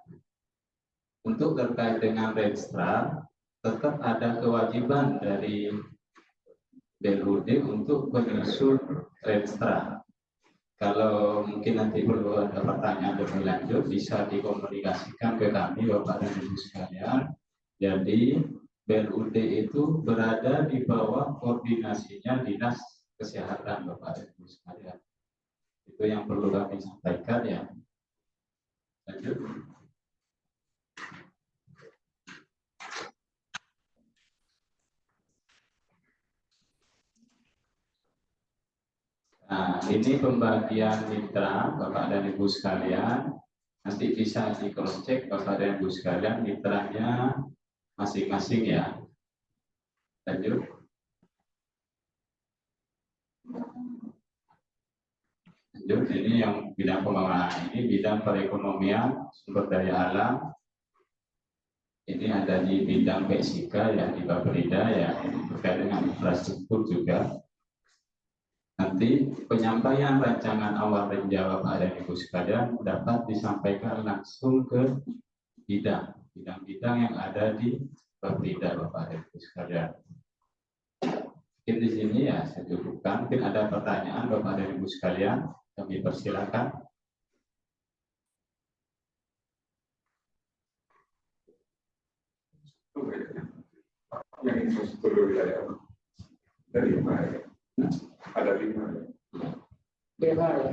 Speaker 1: Untuk terkait dengan registrar, tetap ada kewajiban dari BLUD untuk menyusun registrar. Kalau mungkin nanti perlu ada pertanyaan lebih lanjut, bisa dikomunikasikan ke kami Bapak dan Ibu sekalian. Jadi BLUD itu berada di bawah koordinasinya Dinas Kesehatan Bapak dan Ibu sekalian. Itu yang perlu kami sampaikan ya. Lanjut. Nah, ini pembagian mitra Bapak dan Ibu sekalian. Nanti bisa di cross check Bapak dan Ibu sekalian mitranya masing-masing ya. Lanjut. Lanjut, ini yang bidang pembangunan, ini bidang perekonomian, sumber daya alam. Ini ada di bidang PSIK ya, di Bapelida ya, terkait dengan infrastruktur juga. Nanti penyampaian rancangan awal renja Bapak dan Ibu sekalian dapat disampaikan langsung ke bidang-bidang yang ada di Bapelida Bapak dan Ibu sekalian. Mungkin di sini ya saya cukupkan. Mungkin ada pertanyaan Bapak dan Ibu sekalian, kami persilakan.
Speaker 6: Yang infrastruktur wilayah dari mana? Ada 5
Speaker 2: Daerah ya.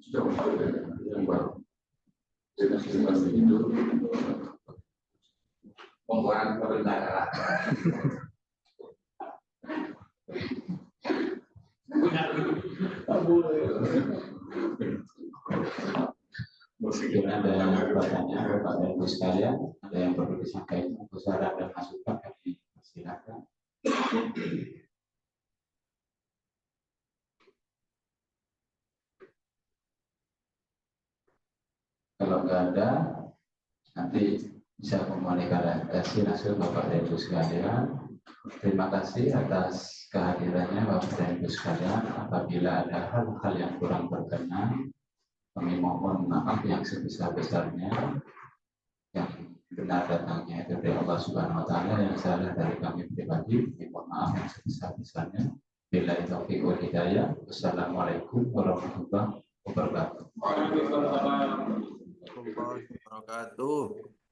Speaker 6: Sudah masuk yang baru. Dinas itu pembuatan pemerintah.
Speaker 1: Mungkin ada pertanyaan Bapak dan Ibu sekalian, ada yang perlu disampaikan untuk saran dan masukan, kami persilakan. Kalau nggak ada, nanti bisa komunikasi langsung Bapak dan Ibu sekalian. Terima kasih atas kehadirannya Bapak dan Ibu sekalian. Apabila ada hal-hal yang kurang berkenan, kami mohon maaf yang sebesar-besarnya. Yang benar datangnya itu dari Allah Subhanahu Wa Taala, yang salah dari kami pribadi, mohon maaf yang sebesar-besarnya. Bila taufiq wal hidayah. Wassalamualaikum warahmatullahi wabarakatuh.
Speaker 6: Waalaikumsalam.
Speaker 7: Warahmatullahi wabarakatuh.